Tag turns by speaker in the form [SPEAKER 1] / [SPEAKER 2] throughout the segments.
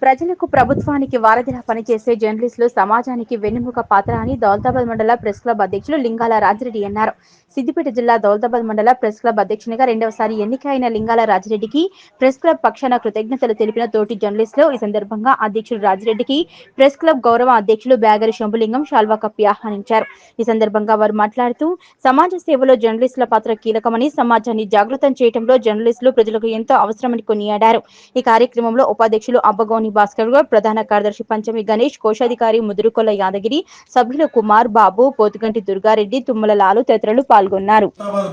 [SPEAKER 1] ప్రజలకు ప్రభుత్వానికి వారధిలా పనిచేసే జర్నలిస్టులు సమాజానికి వెన్నెముక పాత్ర అని దౌలతాబాద్ మండల ప్రెస్ క్లబ్ అధ్యక్షులు లింగాల రాజిరెడ్డి అన్నారు. సిద్దిపేట జిల్లా దౌలతాబాద్ మండల ప్రెస్ క్లబ్ అధ్యక్షునిగా రెండవసారి ఎన్నికైన లింగాల రాజిరెడ్డికి ప్రెస్ క్లబ్ పక్షాన కృతజ్ఞతలు తెలిపిన తోటి జర్నలిస్టులు ఈ సందర్భంగా అధ్యక్షుడు రాజిరెడ్డికి ప్రెస్ క్లబ్ గౌరవ అధ్యక్షులు బ్యాగరి శంభులింగం శాల్వా కప్పి ఆహ్వానించారు. ఈ సందర్భంగా వారు మాట్లాడుతూ సమాజ సేవలో జర్నలిస్టుల పాత్ర కీలకమని, సమాజాన్ని జాగృతం చేయడంలో జర్నలిస్టులు ప్రజలకు ఎంతో అవసరమని కొనియాడారు. ఈ కార్యక్రమంలో ఉపాధ్యక్షులు అబ్బగోని భాస్కర్ గౌడ్, ప్రధాన కార్యదర్శి పంచమి గణేష్, కోశాధికారి ముదురుకొల్ల యాదగిరి, సభ్యులు కుమార్ బాబు, పోతుగంటి దుర్గారెడ్డి, తుమ్మల లాలు తదితరులు పాల్గొన్నారు.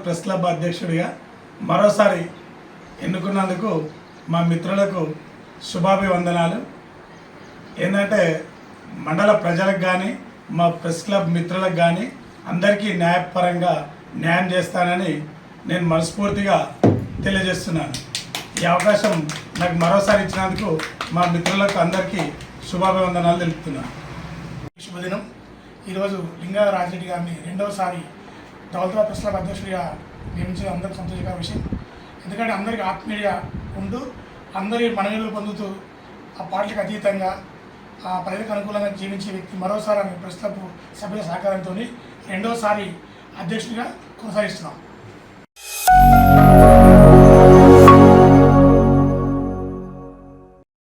[SPEAKER 2] ప్రెస్ క్లబ్ అధ్యక్షుడిగా మరోసారి ఎన్నుకున్నందుకు మా మిత్రులకు శుభాభివందనాలు. ఏంటంటే మండల ప్రజలకు కానీ మా ప్రెస్ క్లబ్ మిత్రులకు కానీ అందరికీ న్యాయపరంగా న్యాయం చేస్తానని నేను మనస్ఫూర్తిగా తెలియజేస్తున్నాను. ఈ అవకాశం నాకు మరోసారి ఇచ్చినందుకు మా మిత్రులకు అందరికీ శుభాభివందనాలు తెలుపుతున్నాను.
[SPEAKER 3] శుభదినం. ఈరోజు లింగాల రాజిరెడ్డి గారిని రెండవసారి దౌలతాబాద్ ప్రెస్ క్లబ్ అధ్యక్షుడిగా నియమించడం అందరికీ సంతోషకర విషయం. ఎందుకంటే అందరికీ ఆత్మీయుడిగా ఉంటూ అందరి మనవిలు పొందుతూ ఆ పార్టీలకు అతీతంగా ఆ ప్రజలకు అనుకూలంగా జీవించే వ్యక్తి మరోసారి ప్రెస్ క్లబ్ సభ్యుల సహకారంతో రెండవసారి అధ్యక్షుడిగా కొనసాగిస్తున్నాం.